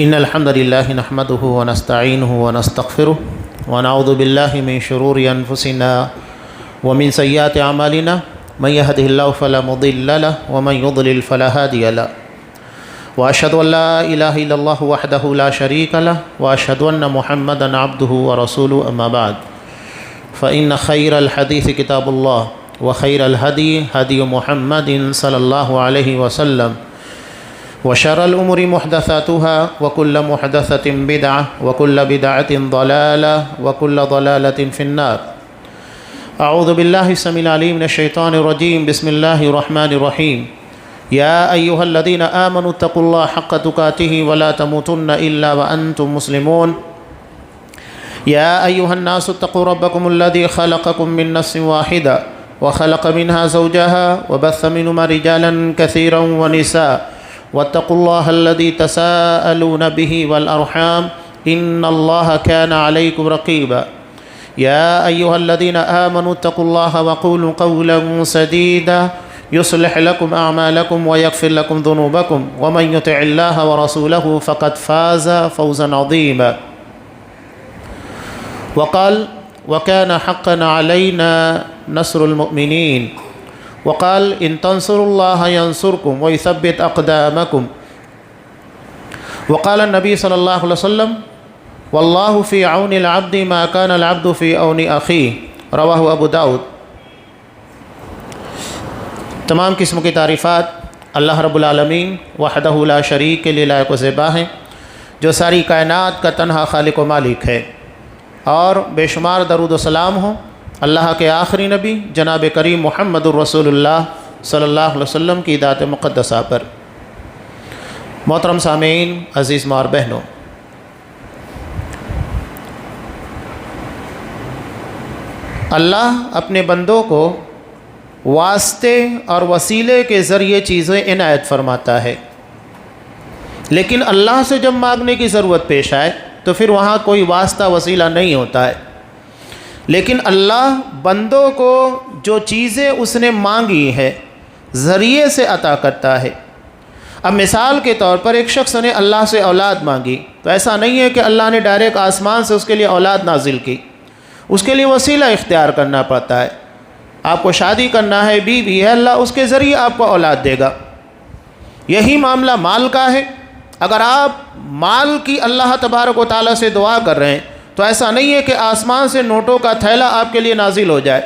إن الحمد لله نحمده ونستعينه ونستغفره ونعوذ بالله من شرور أنفسنا ومن سيئات أعمالنا من يهده الله فلا مضل له ومن يضلل فلا هادي له وأشهد أن لا إله إلا الله وحده لا شريك له وأشهد أن محمدا عبده ورسوله أما بعد فإن خير الحديث كتاب الله وخير الهدي هدي محمد صلى الله عليه وسلم وشر الأمور محدثاتها وكل محدثة بدعة وكل بدعة ضلالة وكل ضلالة في النار. أعوذ بالله السميع العليم من الشيطان الرجيم. بسم الله الرحمن الرحيم. يا أيها الذين آمنوا اتقوا الله حق تقاته ولا تموتن إلا وأنتم مسلمون. يا أيها الناس اتقوا ربكم الذي خلقكم من نفس واحدة وخلق منها زوجها وبث منهما رجالا كثيرا ونساء واتقوا الله الذي تساءلون به والأرحام إن الله كان عليكم رقيبا. يا أيها الذين آمنوا اتقوا الله وقولوا قولا سديدا يصلح لكم أعمالكم ويغفر لكم ذنوبكم ومن يطع الله ورسوله فقد فاز فوزا عظيما. وقال وكان حقا علينا نصر المؤمنين. وقال إن تنصروا الله ينصركم ويثبت أقدامكم. وقال النبي صلى الله عليه وسلم والله في عون العبد ما كان العبد في عون أخيه. رواہ ابو داؤد. تمام قسم کی تعریفات اللہ رب العالمین وحدہ لا شریک کے لیے لائق و زیبا ہیں، جو ساری کائنات کا تنہا خالق و مالک ہے، اور بے شمار درود و سلام ہوں اللہ کے آخری نبی جناب کریم محمد الرسول اللہ صلی اللہ علیہ وسلم کی ذات مقدسہ پر۔ محترم سامعین، عزیز ماں اور بہنوں، اللہ اپنے بندوں کو واسطے اور وسیلے کے ذریعے چیزیں عنایت فرماتا ہے، لیکن اللہ سے جب مانگنے کی ضرورت پیش آئے تو پھر وہاں کوئی واسطہ وسیلہ نہیں ہوتا ہے، لیکن اللہ بندوں کو جو چیزیں اس نے مانگی ہے ذریعے سے عطا کرتا ہے۔ اب مثال کے طور پر ایک شخص نے اللہ سے اولاد مانگی تو ایسا نہیں ہے کہ اللہ نے ڈائریکٹ آسمان سے اس کے لیے اولاد نازل کی، اس کے لیے وسیلہ اختیار کرنا پڑتا ہے۔ آپ کو شادی کرنا ہے، بیوی ہے، اللہ اس کے ذریعے آپ کو اولاد دے گا۔ یہی معاملہ مال کا ہے۔ اگر آپ مال کی اللہ تبارک و تعالیٰ سے دعا کر رہے ہیں تو ایسا نہیں ہے کہ آسمان سے نوٹوں کا تھیلا آپ کے لیے نازل ہو جائے،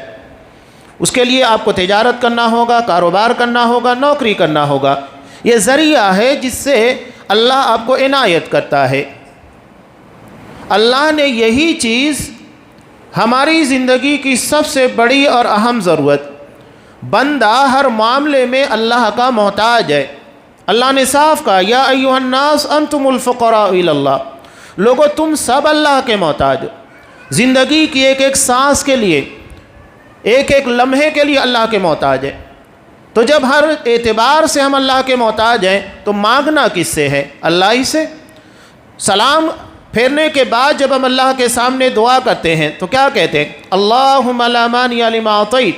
اس کے لیے آپ کو تجارت کرنا ہوگا، کاروبار کرنا ہوگا، نوکری کرنا ہوگا۔ یہ ذریعہ ہے جس سے اللہ آپ کو عنایت کرتا ہے۔ اللہ نے یہی چیز ہماری زندگی کی سب سے بڑی اور اہم ضرورت، بندہ ہر معاملے میں اللہ کا محتاج ہے۔ اللہ نے صاف کہا یا ایھا الناس انتم الفقراء الی اللہ، لوگو تم سب اللہ کے محتاج ہو۔ زندگی کی ایک ایک سانس کے لیے، ایک ایک لمحے کے لیے اللہ کے محتاج ہے۔ تو جب ہر اعتبار سے ہم اللہ کے محتاج ہیں تو مانگنا کس سے ہے؟ اللہ ہی سے۔ سلام پھیرنے کے بعد جب ہم اللہ کے سامنے دعا کرتے ہیں تو کیا کہتے ہیں؟ اللہم لا مانع لما اعطیت،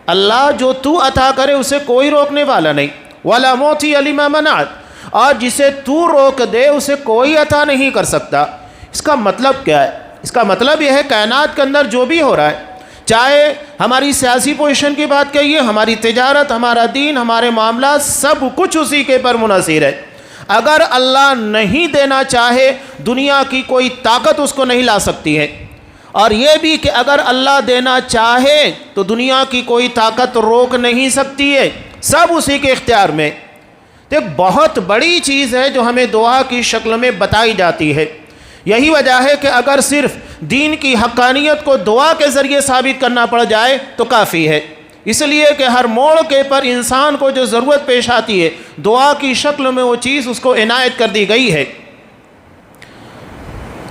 اللہ جو تو عطا کرے اسے کوئی روکنے والا نہیں، ولا معطی لما منعت، اور جسے تو روک دے اسے کوئی عطا نہیں کر سکتا۔ اس کا مطلب کیا ہے؟ اس کا مطلب یہ ہے کائنات کے اندر جو بھی ہو رہا ہے، چاہے ہماری سیاسی پوزیشن کی بات کہیے، ہماری تجارت، ہمارا دین، ہمارے معاملات، سب کچھ اسی کے پر منحصر ہے۔ اگر اللہ نہیں دینا چاہے دنیا کی کوئی طاقت اس کو نہیں لا سکتی ہے، اور یہ بھی کہ اگر اللہ دینا چاہے تو دنیا کی کوئی طاقت روک نہیں سکتی ہے، سب اسی کے اختیار میں۔ تو ایک بہت بڑی چیز ہے جو ہمیں دعا کی شکل میں بتائی جاتی ہے۔ یہی وجہ ہے کہ اگر صرف دین کی حقانیت کو دعا کے ذریعے ثابت کرنا پڑ جائے تو کافی ہے، اس لیے کہ ہر موڑ کے پر انسان کو جو ضرورت پیش آتی ہے دعا کی شکل میں وہ چیز اس کو عنایت کر دی گئی ہے۔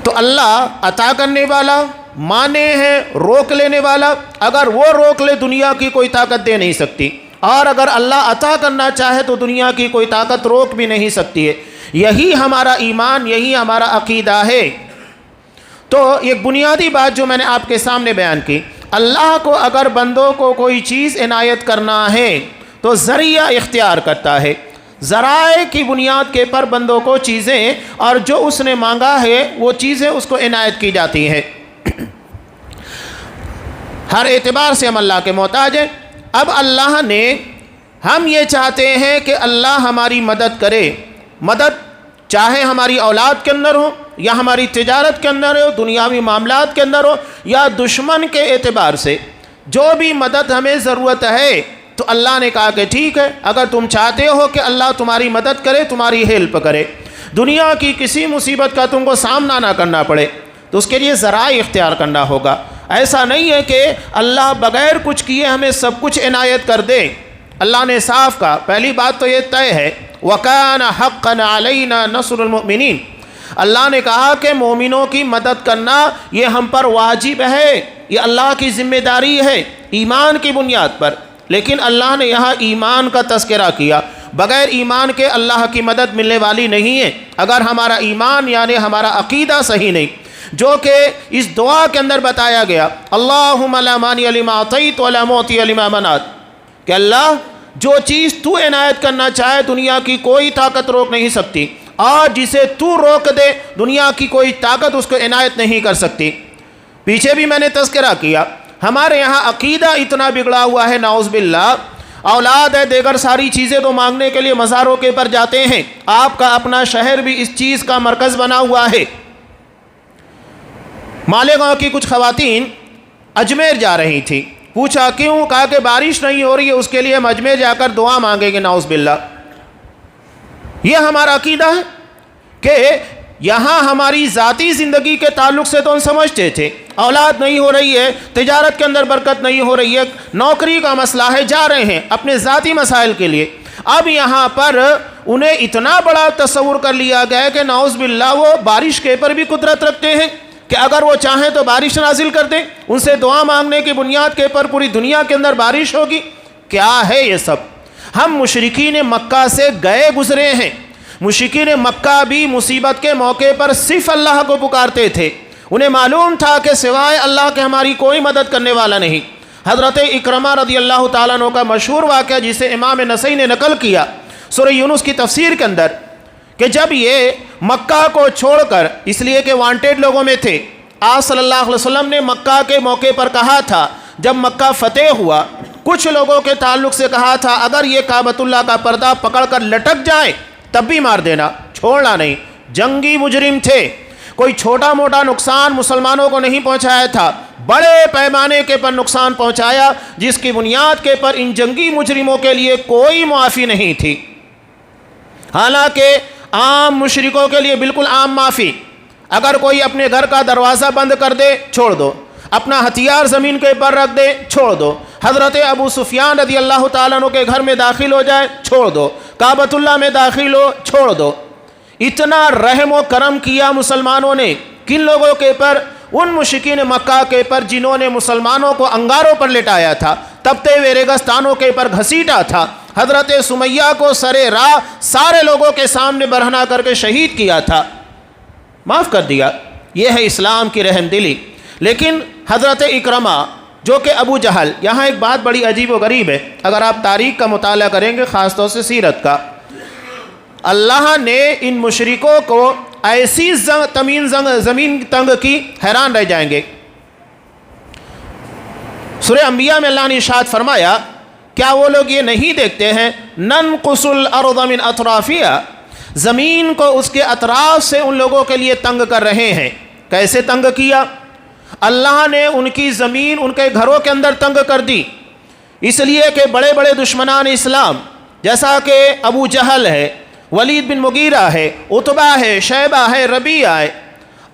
تو اللہ عطا کرنے والا، مانے ہے، روک لینے والا۔ اگر وہ روک لے دنیا کی کوئی طاقت دے نہیں سکتی، اور اگر اللہ عطا کرنا چاہے تو دنیا کی کوئی طاقت روک بھی نہیں سکتی ہے۔ یہی ہمارا ایمان، یہی ہمارا عقیدہ ہے۔ تو ایک بنیادی بات جو میں نے آپ کے سامنے بیان کی، اللہ کو اگر بندوں کو کوئی چیز عنایت کرنا ہے تو ذریعہ اختیار کرتا ہے۔ ذرائع کی بنیاد کے پر بندوں کو چیزیں اور جو اس نے مانگا ہے وہ چیزیں اس کو عنایت کی جاتی ہیں۔ ہر اعتبار سے ہم اللہ کے محتاج ہیں۔ اب اللہ نے، ہم یہ چاہتے ہیں کہ اللہ ہماری مدد کرے، مدد چاہے ہماری اولاد کے اندر ہو یا ہماری تجارت کے اندر ہو، دنیاوی معاملات کے اندر ہو یا دشمن کے اعتبار سے، جو بھی مدد ہمیں ضرورت ہے تو اللہ نے کہا کہ ٹھیک ہے، اگر تم چاہتے ہو کہ اللہ تمہاری مدد کرے، تمہاری ہیلپ کرے، دنیا کی کسی مصیبت کا تم کو سامنا نہ کرنا پڑے، تو اس کے لیے ذرائع اختیار کرنا ہوگا۔ ایسا نہیں ہے کہ اللہ بغیر کچھ کیے ہمیں سب کچھ عنایت کر دے۔ اللہ نے صاف کہا، پہلی بات تو یہ طے ہے وَكَانَ حَقًّا عَلَيْنَا نَصْرُ الْمُؤْمِنِينَ، اللہ نے کہا کہ مومنوں کی مدد کرنا یہ ہم پر واجب ہے، یہ اللہ کی ذمہ داری ہے ایمان کی بنیاد پر۔ لیکن اللہ نے یہاں ایمان کا تذکرہ کیا، بغیر ایمان کے اللہ کی مدد ملنے والی نہیں ہے۔ اگر ہمارا ایمان یعنی ہمارا عقیدہ صحیح نہیں، جو کہ اس دعا کے اندر بتایا گیا، اللہم لا مانع لما اعطیت ولا معطی لما منعت، کہ اللہ جو چیز تو عنایت کرنا چاہے دنیا کی کوئی طاقت روک نہیں سکتی، اور جسے تو روک دے دنیا کی کوئی طاقت اس کو عنایت نہیں کر سکتی۔ پیچھے بھی میں نے تذکرہ کیا، ہمارے یہاں عقیدہ اتنا بگڑا ہوا ہے، نعوذ باللہ، اولاد ہے، دیگر ساری چیزیں تو مانگنے کے لیے مزاروں کے پر جاتے ہیں۔ آپ کا اپنا شہر بھی اس چیز کا مرکز بنا ہوا ہے۔ مالیگاؤں کی کچھ خواتین اجمیر جا رہی تھی، پوچھا کیوں؟ کہا کہ بارش نہیں ہو رہی ہے، اس کے لیے ہم اجمیر جا کر دعا مانگیں گے، نعوذ باللہ۔ یہ ہمارا عقیدہ ہے کہ یہاں ہماری ذاتی زندگی کے تعلق سے تو ہم سمجھتے تھے اولاد نہیں ہو رہی ہے، تجارت کے اندر برکت نہیں ہو رہی ہے، نوکری کا مسئلہ ہے، جا رہے ہیں اپنے ذاتی مسائل کے لیے۔ اب یہاں پر انہیں اتنا بڑا تصور کر لیا گیا ہے کہ نعوذ باللہ وہ بارش کے پر بھی قدرت رکھتے ہیں کہ اگر وہ چاہیں تو بارش نازل کر دیں، ان سے دعا مانگنے کی بنیاد کے پر پوری دنیا کے اندر بارش ہوگی۔ کیا ہے یہ سب؟ ہم مشرکین مکہ سے گئے گزرے ہیں۔ مشرکین مکہ بھی مصیبت کے موقع پر صرف اللہ کو پکارتے تھے، انہیں معلوم تھا کہ سوائے اللہ کے ہماری کوئی مدد کرنے والا نہیں۔ حضرت اکرمہ رضی اللہ تعالیٰ عنہ کا مشہور واقعہ جسے امام نسائی نے نقل کیا سورہ یونس کی تفسیر کے اندر، کہ جب یہ مکہ کو چھوڑ کر، اس لیے کہ وانٹیڈ لوگوں میں تھے، آپ صلی اللہ علیہ وسلم نے مکہ کے موقع پر کہا تھا، جب مکہ فتح ہوا کچھ لوگوں کے تعلق سے کہا تھا اگر یہ کعبۃ اللہ کا پردہ پکڑ کر لٹک جائے تب بھی مار دینا، چھوڑنا نہیں۔ جنگی مجرم تھے، کوئی چھوٹا موٹا نقصان مسلمانوں کو نہیں پہنچایا تھا، بڑے پیمانے کے پر نقصان پہنچایا، جس کی بنیاد کے پر ان جنگی مجرموں کے لیے کوئی معافی نہیں تھی۔ حالانکہ عام مشرکوں کے لیے بالکل عام معافی، اگر کوئی اپنے گھر کا دروازہ بند کر دے چھوڑ دو، اپنا ہتھیار زمین کے پر رکھ دے چھوڑ دو، حضرت ابو سفیان رضی اللہ تعالیٰ عنہ کے گھر میں داخل ہو جائے چھوڑ دو، کعبۃ اللہ میں داخل ہو چھوڑ دو۔ اتنا رحم و کرم کیا مسلمانوں نے کن لوگوں کے پر؟ ان مشرکین مکہ کے پر جنہوں نے مسلمانوں کو انگاروں پر لٹایا تھا، تپتے ہوئے ریگستانوں کے پر گھسیٹا تھا، حضرت سمیہ کو سرے راہ سارے لوگوں کے سامنے برہنہ کر کے شہید کیا تھا، معاف کر دیا۔ یہ ہے اسلام کی رحم دلی۔ لیکن حضرت اکرمہ جو کہ ابو جہل، یہاں ایک بات بڑی عجیب و غریب ہے، اگر آپ تاریخ کا مطالعہ کریں گے خاص طور سے سیرت کا، اللہ نے ان مشرکوں کو ایسی زمین تنگ کی حیران رہ جائیں گے۔ سورہ انبیاء میں اللہ نے ارشاد فرمایا، کیا وہ لوگ یہ نہیں دیکھتے ہیں ننقص الارض من اطرافها، زمین کو اس کے اطراف سے ان لوگوں کے لیے تنگ کر رہے ہیں۔ کیسے تنگ کیا؟ اللہ نے ان کی زمین ان کے گھروں کے اندر تنگ کر دی، اس لیے کہ بڑے بڑے دشمنان اسلام جیسا کہ ابو جہل ہے، ولید بن مغیرہ ہے، عتبہ ہے، شیبہ ہے، ربیعہ ہے،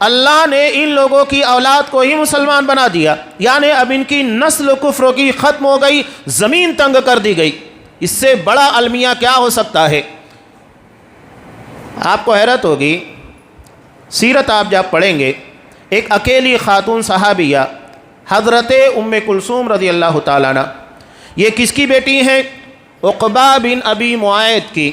اللہ نے ان لوگوں کی اولاد کو ہی مسلمان بنا دیا، یعنی اب ان کی نسل کفر کی ختم ہو گئی، زمین تنگ کر دی گئی۔ اس سے بڑا المیہ کیا ہو سکتا ہے؟ آپ کو حیرت ہوگی، سیرت آپ جب پڑھیں گے، ایک اکیلی خاتون صحابیہ حضرت ام کلثوم رضی اللہ تعالیٰ عنہ، یہ کس کی بیٹی ہیں؟ عقبہ بن ابی معیط کی۔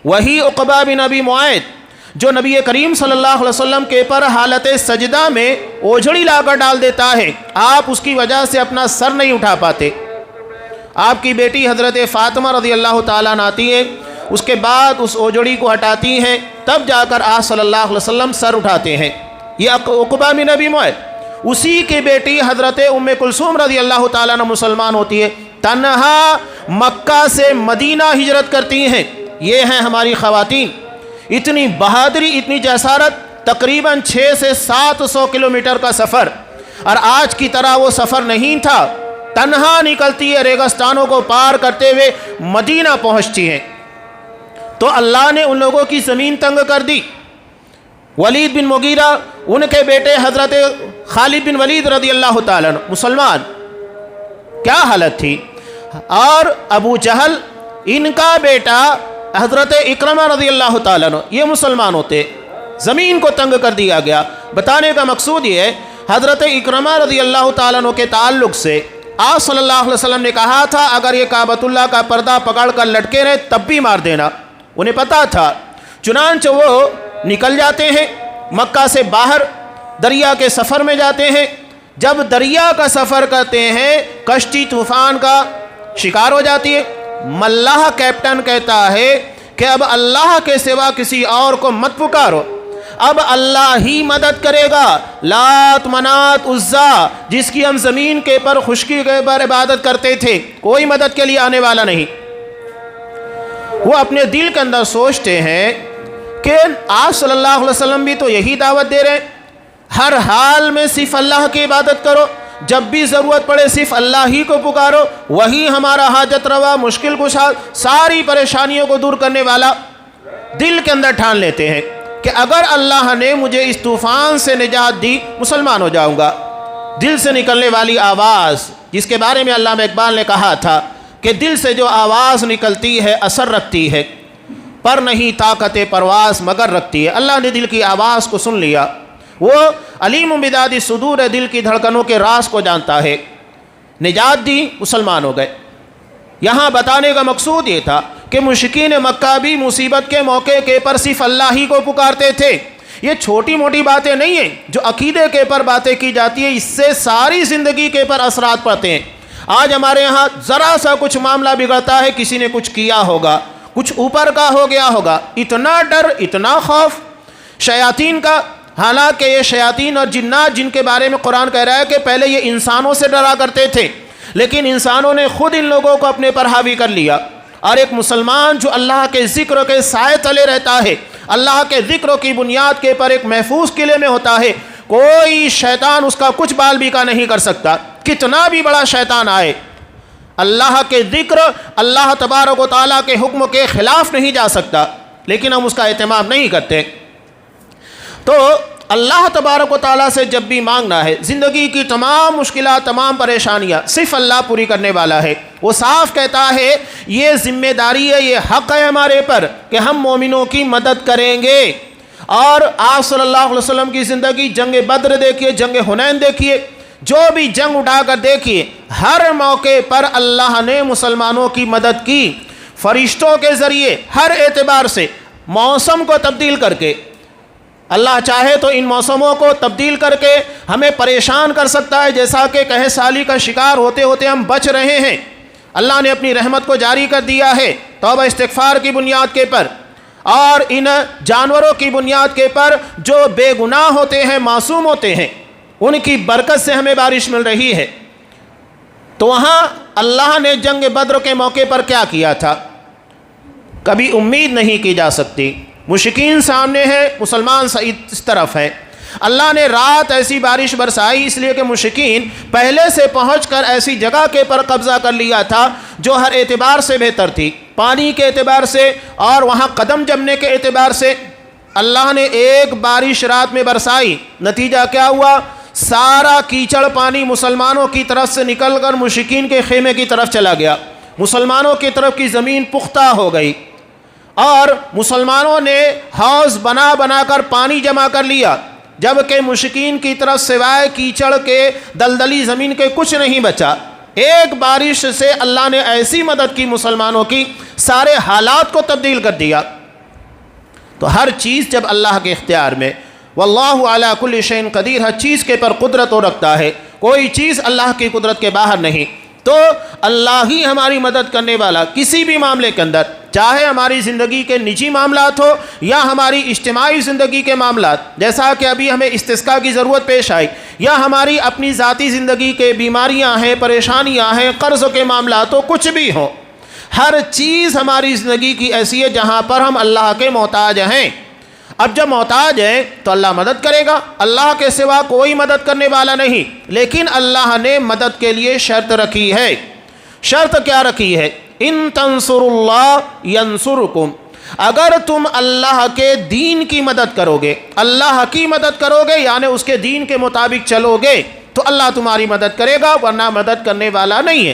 وہی عقبہ بن ابی معیط جو نبی کریم صلی اللہ علیہ وسلم کے پر حالت سجدہ میں اوجھڑی لا کر ڈال دیتا ہے، آپ اس کی وجہ سے اپنا سر نہیں اٹھا پاتے۔ آپ کی بیٹی حضرت فاطمہ رضی اللہ تعالیٰ عنہ آتی ہے، اس کے بعد اس اوجڑی کو ہٹاتی ہیں، تب جا کر آپ صلی اللہ علیہ وسلم سر اٹھاتے ہیں۔ یہ عقبہ بن ابی معیط، اسی کی بیٹی حضرت ام کلثوم رضی اللہ تعالیٰ عنہ مسلمان ہوتی ہے، تنہا مکہ سے مدینہ ہجرت کرتی ہیں۔ یہ ہیں ہماری خواتین، اتنی بہادری، اتنی جسارت، تقریباً 600 سے 700 کلومیٹر کا سفر، اور آج کی طرح وہ سفر نہیں تھا، تنہا نکلتی ہے، ریگستانوں کو پار کرتے ہوئے مدینہ پہنچتی ہیں۔ تو اللہ نے ان لوگوں کی زمین تنگ کر دی۔ ولید بن مغیرہ، ان کے بیٹے حضرت خالد بن ولید رضی اللہ تعالیٰ عنہ مسلمان، کیا حالت تھی، اور ابو جہل ان کا بیٹا حضرت اکرمہ رضی اللہ تعالیٰ عنہ، یہ مسلمان ہوتے، زمین کو تنگ کر دیا گیا۔ بتانے کا مقصود یہ ہے، حضرت اکرمہ رضی اللہ تعالیٰ عنہ کے تعلق سے آپ صلی اللہ علیہ وسلم نے کہا تھا اگر یہ کعبۃ اللہ کا پردہ پکڑ کر لٹکے رہے تب بھی مار دینا، انہیں پتا تھا۔ چنانچہ وہ نکل جاتے ہیں، مکہ سے باہر دریا کے سفر میں جاتے ہیں۔ جب دریا کا سفر کرتے ہیں، کشتی طوفان کا شکار ہو جاتی ہے۔ ملاح کیپٹن کہتا ہے کہ اب اللہ کے سوا کسی اور کو مت پکارو، اب اللہ ہی مدد کرے گا۔ لات، منات، عزا، جس کی ہم زمین کے پر خشکی کے پر عبادت کرتے تھے، کوئی مدد کے لیے آنے والا نہیں۔ وہ اپنے دل کے اندر سوچتے ہیں کہ آپ صلی اللہ علیہ وسلم بھی تو یہی دعوت دے رہے ہیں، ہر حال میں صرف اللہ کی عبادت کرو، جب بھی ضرورت پڑے صرف اللہ ہی کو پکارو، وہی ہمارا حاجت روا، مشکل کشا، ساری پریشانیوں کو دور کرنے والا۔ دل کے اندر ٹھان لیتے ہیں کہ اگر اللہ نے مجھے اس طوفان سے نجات دی، مسلمان ہو جاؤں گا۔ دل سے نکلنے والی آواز، جس کے بارے میں علامہ اقبال نے کہا تھا کہ دل سے جو آواز نکلتی ہے اثر رکھتی ہے، پر نہیں طاقت پرواز مگر رکھتی ہے۔ اللہ نے دل کی آواز کو سن لیا، وہ علیم بذات الصدور ہے، دل کی دھڑکنوں کے راز کو جانتا ہے۔ نجات دی، مسلمان ہو گئے۔ یہاں بتانے کا مقصود یہ تھا کہ مشرکین مکہ بھی مصیبت کے موقع کے پر صرف اللہ ہی کو پکارتے تھے۔ یہ چھوٹی موٹی باتیں نہیں ہیں جو عقیدے کے پر باتیں کی جاتی ہیں، اس سے ساری زندگی کے پر اثرات پڑتے ہیں۔ آج ہمارے ہاں ذرا سا کچھ معاملہ بگڑتا ہے، کسی نے کچھ کیا ہوگا، کچھ اوپر کا ہو گیا ہوگا، اتنا ڈر، اتنا خوف شیاطین کا۔ حالانکہ یہ شیاطین اور جنات جن کے بارے میں قرآن کہہ رہا ہے کہ پہلے یہ انسانوں سے ڈرا کرتے تھے، لیکن انسانوں نے خود ان لوگوں کو اپنے پر حاوی کر لیا۔ اور ایک مسلمان جو اللہ کے ذکر کے سائے تلے رہتا ہے، اللہ کے ذکر کی بنیاد کے پر ایک محفوظ قلعے میں ہوتا ہے، کوئی شیطان اس کا کچھ بال بیکا نہیں کر سکتا، کتنا بھی بڑا شیطان آئے۔ اللہ کے ذکر، اللہ تبارک و تعالیٰ کے حکم کے خلاف نہیں جا سکتا، لیکن ہم اس کا اہتمام نہیں کرتے۔ تو اللہ تبارک و تعالیٰ سے جب بھی مانگنا ہے، زندگی کی تمام مشکلات، تمام پریشانیاں صرف اللہ پوری کرنے والا ہے۔ وہ صاف کہتا ہے یہ ذمہ داری ہے، یہ حق ہے ہمارے پر کہ ہم مومنوں کی مدد کریں گے۔ اور آپ صلی اللہ علیہ وسلم کی زندگی، جنگ بدر دیکھیے، جنگ حنین دیکھیے، جو بھی جنگ اٹھا کر دیکھیے، ہر موقع پر اللہ نے مسلمانوں کی مدد کی، فرشتوں کے ذریعے، ہر اعتبار سے، موسم کو تبدیل کر کے۔ اللہ چاہے تو ان موسموں کو تبدیل کر کے ہمیں پریشان کر سکتا ہے، جیسا کہ قحط سالی کا شکار ہوتے ہوتے ہم بچ رہے ہیں۔ اللہ نے اپنی رحمت کو جاری کر دیا ہے توبہ استغفار کی بنیاد کے پر، اور ان جانوروں کی بنیاد کے پر جو بے گناہ ہوتے ہیں، معصوم ہوتے ہیں، ان کی برکت سے ہمیں بارش مل رہی ہے۔ تو وہاں اللہ نے جنگ بدر کے موقع پر کیا کیا تھا، کبھی امید نہیں کی جا سکتی۔ مشرکین سامنے ہے، مسلمان اس طرف ہے۔ اللہ نے رات ایسی بارش برسائی اس لیے کہ مشرکین پہلے سے پہنچ کر ایسی جگہ کے پر قبضہ کر لیا تھا جو ہر اعتبار سے بہتر تھی، پانی کے اعتبار سے اور وہاں قدم جمنے کے اعتبار سے۔ اللہ نے ایک بارش رات میں برسائی، نتیجہ کیا ہوا، سارا کیچڑ پانی مسلمانوں کی طرف سے نکل کر مشرکین کے خیمے کی طرف چلا گیا، مسلمانوں کی طرف کی زمین پختہ ہو گئی، اور مسلمانوں نے حوض بنا بنا کر پانی جمع کر لیا، جبکہ مشرکین کی طرف سوائے کیچڑ کے دلدلی زمین کے کچھ نہیں بچا۔ ایک بارش سے اللہ نے ایسی مدد کی مسلمانوں کی، سارے حالات کو تبدیل کر دیا۔ تو ہر چیز جب اللہ کے اختیار میں، واللہ علی کل شیء قدیر، ہر چیز کے پر قدرت ہو رکھتا ہے، کوئی چیز اللہ کی قدرت کے باہر نہیں۔ تو اللہ ہی ہماری مدد کرنے والا، کسی بھی معاملے کے اندر، چاہے ہماری زندگی کے نجی معاملات ہو یا ہماری اجتماعی زندگی کے معاملات، جیسا کہ ابھی ہمیں استسقاء کی ضرورت پیش آئی، یا ہماری اپنی ذاتی زندگی کے بیماریاں ہیں، پریشانیاں ہیں، قرضوں کے معاملات ہو، کچھ بھی ہو، ہر چیز ہماری زندگی کی ایسی ہے جہاں پر ہم اللہ کے محتاج ہیں۔ اب جب محتاج ہیں تو اللہ مدد کرے گا، اللہ کے سوا کوئی مدد کرنے والا نہیں، لیکن اللہ نے مدد کے لیے شرط رکھی ہے۔ شرط کیا رکھی ہے؟ ان تنصروا اللہ ینصرکم، اگر تم اللہ کے دین کی مدد کرو گے، اللہ کی مدد کرو گے یعنی اس کے دین کے مطابق چلو گے تو اللہ تمہاری مدد کرے گا، ورنہ مدد کرنے والا نہیں ہے۔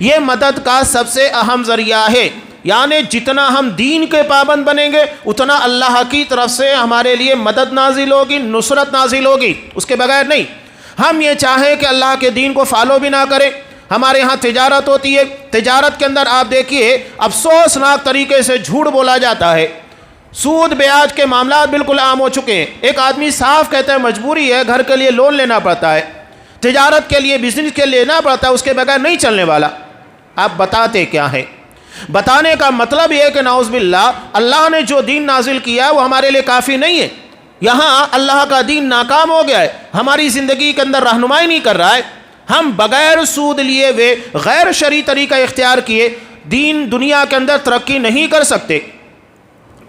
یہ مدد کا سب سے اہم ذریعہ ہے، یعنی جتنا ہم دین کے پابند بنیں گے اتنا اللہ کی طرف سے ہمارے لیے مدد نازل ہوگی، نصرت نازل ہوگی، اس کے بغیر نہیں۔ ہم یہ چاہیں کہ اللہ کے دین کو فالو بھی نہ کریں۔ ہمارے ہاں تجارت ہوتی ہے، تجارت کے اندر آپ دیکھیے افسوسناک طریقے سے جھوٹ بولا جاتا ہے، سود بیاج کے معاملات بالکل عام ہو چکے ہیں۔ ایک آدمی صاف کہتا ہے مجبوری ہے، گھر کے لیے لون لینا پڑتا ہے، تجارت کے لیے، بزنس کے لیے لینا پڑتا ہے، اس کے بغیر نہیں چلنے والا۔ آپ بتاتے کیا ہیں؟ بتانے کا مطلب یہ ہے کہ نعوذ باللہ اللہ نے جو دین نازل کیا ہے وہ ہمارے لیے کافی نہیں ہے۔ یہاں اللہ کا دین ناکام ہو گیا ہے، ہماری زندگی کے اندر رہنمائی نہیں کر رہا ہے۔ ہم بغیر سود لیے ہوئے غیر شرعی طریقہ اختیار کیے دین دنیا کے اندر ترقی نہیں کر سکتے۔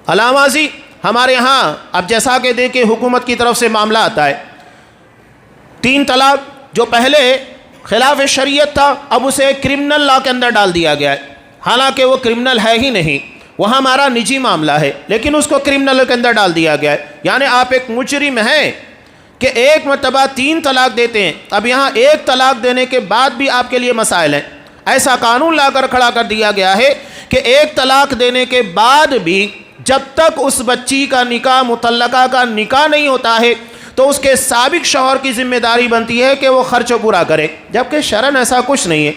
علامہ جی ہمارے ہاں اب جیسا کہ دیکھیں حکومت کی طرف سے معاملہ آتا ہے، 3 طلاق جو پہلے خلاف شریعت تھا اب اسے کرمنل لا کے اندر ڈال دیا گیا ہے، حالانکہ وہ کرمنل ہے ہی نہیں، وہ ہمارا نجی معاملہ ہے، لیکن اس کو کرمنل کے اندر ڈال دیا گیا ہے۔ یعنی آپ ایک مجرم ہیں کہ ایک مرتبہ 3 طلاق دیتے ہیں، اب یہاں 1 طلاق دینے کے بعد بھی آپ کے لیے مسائل ہیں۔ ایسا قانون لا کر کھڑا کر دیا گیا ہے کہ 1 طلاق دینے کے بعد بھی جب تک اس بچی کا نکاح، مطلقہ کا نکاح نہیں ہوتا ہے تو اس کے سابق شوہر کی ذمہ داری بنتی ہے کہ وہ خرچ پورا کرے، جبکہ شرعاً ایسا کچھ نہیں ہے۔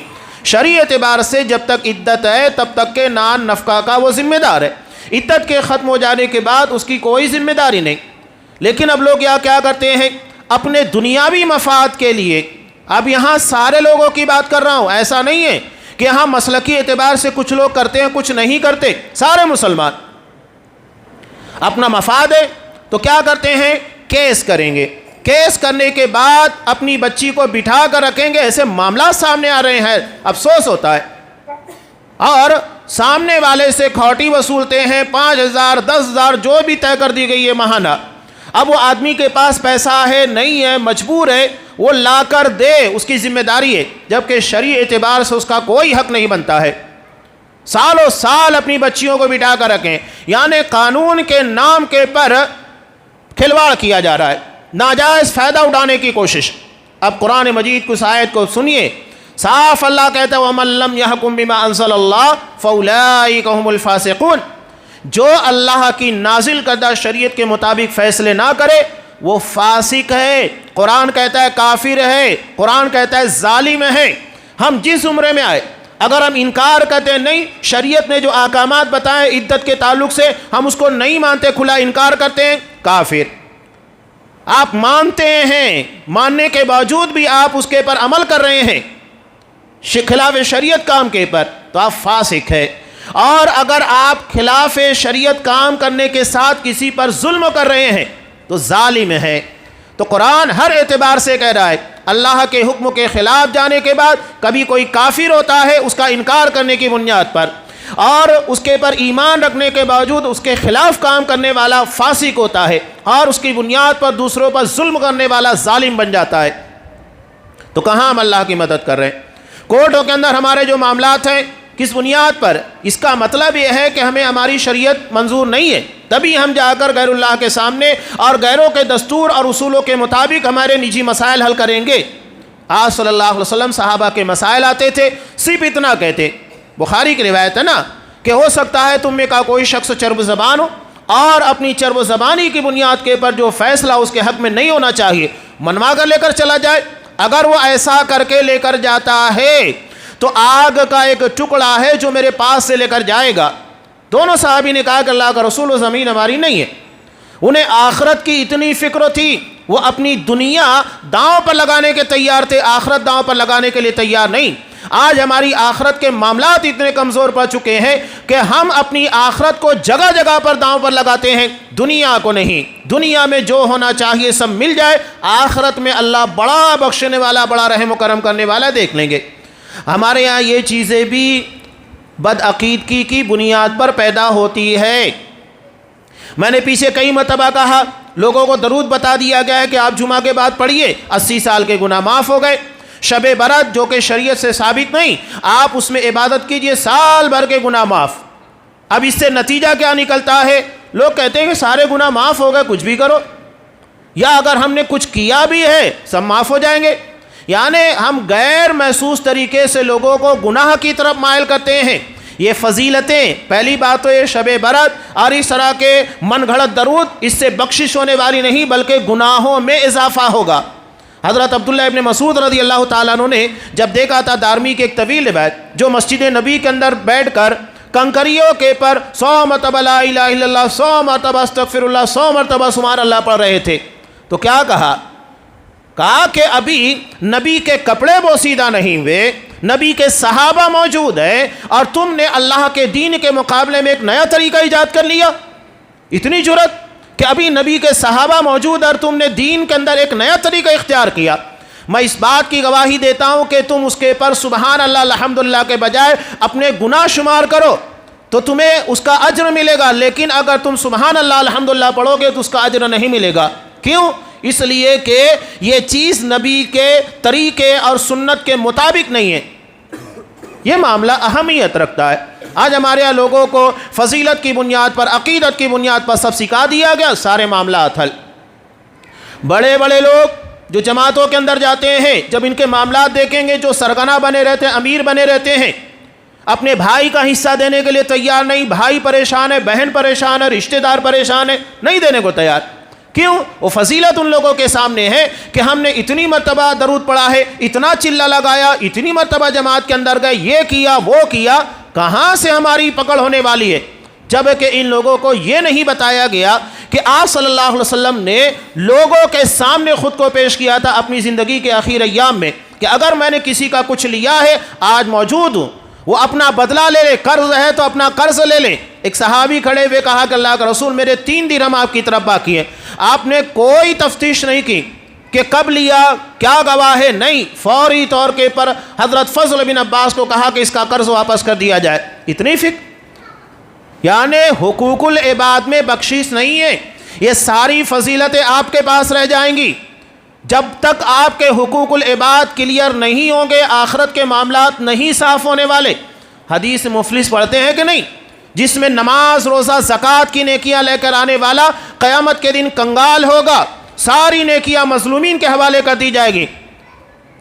شرعی اعتبار سے جب تک عدت ہے تب تک کے نان نفقہ کا وہ ذمہ دار ہے، عدت کے ختم ہو جانے کے بعد اس کی کوئی ذمہ داری نہیں۔ لیکن اب لوگ کیا کرتے ہیں اپنے دنیاوی مفاد کے لیے، اب یہاں سارے لوگوں کی بات کر رہا ہوں، ایسا نہیں ہے کہ یہاں مسلکی اعتبار سے کچھ لوگ کرتے ہیں کچھ نہیں کرتے، سارے مسلمان اپنا مفاد ہے تو کیا کرتے ہیں، کیس کریں گے، کیس کرنے کے بعد اپنی بچی کو بٹھا کر رکھیں گے۔ ایسے معاملات سامنے آ رہے ہیں، افسوس ہوتا ہے، اور سامنے والے سے کھوٹی وصولتے ہیں، 5,000 10,000 جو بھی طے کر دی گئی ہے ماہانہ۔ اب وہ آدمی کے پاس پیسہ ہے نہیں ہے، مجبور ہے، وہ لا کر دے، اس کی ذمہ داری ہے، جبکہ شرعی اعتبار سے اس کا کوئی حق نہیں بنتا ہے۔ سالوں سال اپنی بچیوں کو بٹھا کر رکھیں، یعنی قانون کے نام کے پر کھلواڑ کیا جا رہا ہے، ناجائز فائدہ اٹھانے کی کوشش۔ اب قرآن مجید کی آیت کو سنیے، صاف اللہ کہتا ہے وَمَن لَّمْ يَحْكُم بِمَا أَنزَلَ اللَّهُ فَأُولَٰئِكَ هُمُ الْفَاسِقُونَ، جو اللہ کی نازل کردہ شریعت کے مطابق فیصلے نہ کرے وہ فاسق ہے، قرآن کہتا ہے کافر ہے، قرآن کہتا ہے ظالم ہے۔ ہم جس عمرے میں آئے اگر ہم انکار کرتے ہیں، نہیں شریعت نے جو احکامات بتائے عدت کے تعلق سے ہم اس کو نہیں مانتے، کھلا انکار کرتے ہیں، کافر۔ آپ مانتے ہیں، ماننے کے باوجود بھی آپ اس کے پر عمل کر رہے ہیں خلاف شریعت کام کے پر، تو آپ فاسق ہے۔ اور اگر آپ خلاف شریعت کام کرنے کے ساتھ کسی پر ظلم کر رہے ہیں تو ظالم ہے۔ تو قرآن ہر اعتبار سے کہہ رہا ہے اللہ کے حکم کے خلاف جانے کے بعد کبھی کوئی کافر ہوتا ہے اس کا انکار کرنے کی بنیاد پر، اور اس کے پر ایمان رکھنے کے باوجود اس کے خلاف کام کرنے والا فاسق ہوتا ہے، اور اس کی بنیاد پر دوسروں پر ظلم کرنے والا ظالم بن جاتا ہے۔ تو کہاں ہم اللہ کی مدد کر رہے ہیں؟ کورٹوں کے اندر ہمارے جو معاملات ہیں کس بنیاد پر؟ اس کا مطلب یہ ہے کہ ہمیں ہماری شریعت منظور نہیں ہے، تبھی ہم جا کر غیر اللہ کے سامنے اور غیروں کے دستور اور اصولوں کے مطابق ہمارے نجی مسائل حل کریں گے۔ آج صلی اللہ علیہ وسلم صحابہ کے مسائل آتے تھے، صرف اتنا کہتے، بخاری کی روایت ہے نا کہ ہو سکتا ہے تم میں کا کوئی شخص چرب زبان ہو اور اپنی چرب زبانی کی بنیاد کے پر جو فیصلہ اس کے حق میں نہیں ہونا چاہیے منوا کر لے کر چلا جائے۔ اگر وہ ایسا کر کے لے کر جاتا ہے تو آگ کا ایک ٹکڑا ہے جو میرے پاس سے لے کر جائے گا۔ دونوں صحابی نے کہا کہ اللہ کا رسول و زمین ہماری نہیں ہے۔ انہیں آخرت کی اتنی فکر تھی، وہ اپنی دنیا داؤں پر لگانے کے تیار تھے، آخرت داؤں پر لگانے کے لیے تیار نہیں۔ آج ہماری آخرت کے معاملات اتنے کمزور پڑ چکے ہیں کہ ہم اپنی آخرت کو جگہ جگہ پر داؤں پر لگاتے ہیں، دنیا کو نہیں۔ دنیا میں جو ہونا چاہیے سب مل جائے، آخرت میں اللہ بڑا بخشنے والا، بڑا رحم و کرم کرنے والا دیکھ لیں گے۔ ہمارے یہاں یہ چیزیں بھی بدعقیدگی کی بنیاد پر پیدا ہوتی ہے۔ میں نے پیچھے کئی مرتبہ کہا، لوگوں کو درود بتا دیا گیا ہے کہ آپ جمعہ کے بعد پڑھیے، 80 سال کے گناہ معاف ہو گئے۔ شب برات جو کہ شریعت سے ثابت نہیں، آپ اس میں عبادت کیجئے، سال بھر کے گناہ معاف۔ اب اس سے نتیجہ کیا نکلتا ہے؟ لوگ کہتے ہیں کہ سارے گناہ معاف ہو گئے، کچھ بھی کرو، یا اگر ہم نے کچھ کیا بھی ہے سب معاف ہو جائیں گے۔ یعنی ہم غیر محسوس طریقے سے لوگوں کو گناہ کی طرف مائل کرتے ہیں۔ یہ فضیلتیں، پہلی بات تو یہ شب برات اور اس طرح کے من گھڑت درود، اس سے بخشش ہونے والی نہیں بلکہ گناہوں میں اضافہ ہوگا۔ حضرت عبداللہ ابن مسعود رضی اللہ تعالیٰ عنہ نے جب دیکھا تھا دارمی کی ایک طویل روایت، جو مسجد نبی کے اندر بیٹھ کر کنکریوں کے پر 100 مرتبہ لا الہ الا اللہ، 100 مرتبہ استغفر اللہ، 100 مرتبہ سبحان اللہ پڑھ رہے تھے، تو کیا کہا کہ ابھی نبی کے کپڑے بوسیدہ نہیں ہوئے، نبی کے صحابہ موجود ہیں اور تم نے اللہ کے دین کے مقابلے میں ایک نیا طریقہ ایجاد کر لیا۔ اتنی جرت کہ ابھی نبی کے صحابہ موجود اور تم نے دین کے اندر ایک نیا طریقہ اختیار کیا۔ میں اس بات کی گواہی دیتا ہوں کہ تم اس کے پر سبحان اللہ الحمدللہ کے بجائے اپنے گناہ شمار کرو تو تمہیں اس کا اجر ملے گا، لیکن اگر تم سبحان اللہ الحمدللہ پڑھو گے تو اس کا اجر نہیں ملے گا۔ کیوں؟ اس لیے کہ یہ چیز نبی کے طریقے اور سنت کے مطابق نہیں ہے۔ یہ معاملہ اہمیت رکھتا ہے۔ آج ہمارے یہاں لوگوں کو فضیلت کی بنیاد پر، عقیدت کی بنیاد پر سب سکھا دیا گیا، سارے معاملات حل۔ بڑے بڑے لوگ جو جماعتوں کے اندر جاتے ہیں، جب ان کے معاملات دیکھیں گے، جو سرگنا بنے رہتے ہیں، امیر بنے رہتے ہیں، اپنے بھائی کا حصہ دینے کے لیے تیار نہیں، بھائی پریشان ہے، بہن پریشان ہے، رشتہ دار پریشان ہے، نہیں دینے کو تیار۔ کیوں؟ وہ فضیلت ان لوگوں کے سامنے ہے کہ ہم نے اتنی مرتبہ درود پڑھا ہے، اتنا چلہ لگایا، اتنی مرتبہ جماعت کے اندر گئے، یہ کیا وہ کیا، کہاں سے ہماری پکڑ ہونے والی ہے؟ جبکہ ان لوگوں کو یہ نہیں بتایا گیا کہ آپ صلی اللہ علیہ وسلم نے لوگوں کے سامنے خود کو پیش کیا تھا اپنی زندگی کے آخر ایام میں کہ اگر میں نے کسی کا کچھ لیا ہے، آج موجود ہوں، وہ اپنا بدلہ لے لے، قرض ہے تو اپنا قرض لے لیں۔ ایک صحابی کھڑے ہوئے کہا کہ اللہ کا رسول، میرے 3 درہم آپ کی طرف باقی ہیں۔ آپ نے کوئی تفتیش نہیں کی کہ کب لیا، کیا گواہ ہے، نہیں، فوری طور کے پر حضرت فضل بن عباس کو کہا کہ اس کا قرض واپس کر دیا جائے۔ اتنی فکر، یعنی حقوق العباد میں بخشش نہیں ہے۔ یہ ساری فضیلتیں آپ کے پاس رہ جائیں گی جب تک آپ کے حقوق العباد کلیئر نہیں ہوں گے، آخرت کے معاملات نہیں صاف ہونے والے۔ حدیث مفلس پڑھتے ہیں کہ نہیں، جس میں نماز، روزہ، زکوٰۃ کی نیکیاں لے کر آنے والا قیامت کے دن کنگال ہوگا، ساری نیکیاں مظلومین کے حوالے کر دی جائے گی۔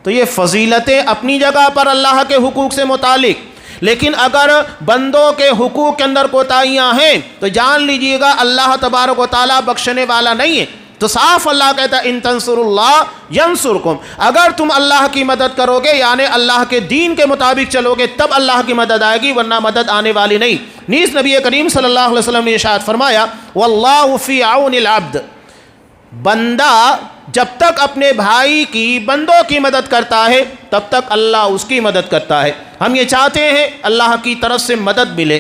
تو یہ فضیلتیں اپنی جگہ پر اللہ کے حقوق سے متعلق، لیکن اگر بندوں کے حقوق کے اندر کوتاہیاں ہیں تو جان لیجئے گا اللہ تبارک و تعالیٰ بخشنے والا نہیں ہے۔ تو صاف اللہ کہتا ہے ان تنصر اللہ ینصرکم، اگر تم اللہ کی مدد کرو گے، یعنی اللہ کے دین کے مطابق چلو گے، تب اللہ کی مدد آئے گی، ورنہ مدد آنے والی نہیں۔ نیز نبی کریم صلی اللہ علیہ وسلم نے ارشاد فرمایا واللہ فی عون العبد، بندہ جب تک اپنے بھائی کی، بندوں کی مدد کرتا ہے تب تک اللہ اس کی مدد کرتا ہے۔ ہم یہ چاہتے ہیں اللہ کی طرف سے مدد ملے،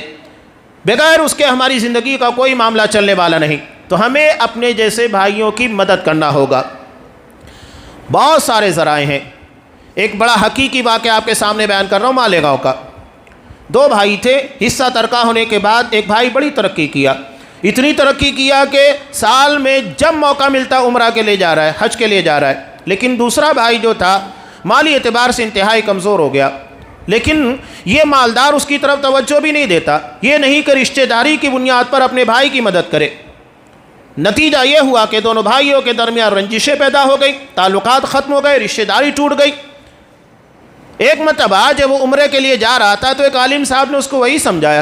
بغیر اس کے ہماری زندگی کا کوئی معاملہ چلنے والا نہیں، تو ہمیں اپنے جیسے بھائیوں کی مدد کرنا ہوگا۔ بہت سارے ذرائع ہیں، ایک بڑا حقیقی واقعہ آپ کے سامنے بیان کر رہا ہوں مالیگاؤں کا۔ 2 بھائی تھے، حصہ ترکہ ہونے کے بعد ایک بھائی بڑی ترقی کیا، اتنی ترقی کیا کہ سال میں جب موقع ملتا عمرہ کے لیے جا رہا ہے، حج کے لیے جا رہا ہے، لیکن دوسرا بھائی جو تھا مالی اعتبار سے انتہائی کمزور ہو گیا، لیکن یہ مالدار اس کی طرف توجہ بھی نہیں دیتا، یہ نہیں کہ رشتہ داری کی بنیاد پر اپنے بھائی کی مدد کرے۔ نتیجہ یہ ہوا کہ دونوں بھائیوں کے درمیان رنجشیں پیدا ہو گئی، تعلقات ختم ہو گئے، رشتہ داری ٹوٹ گئی۔ ایک مرتبہ جب وہ عمرے کے لیے جا رہا تھا تو ایک عالم صاحب نے اس کو وہی سمجھایا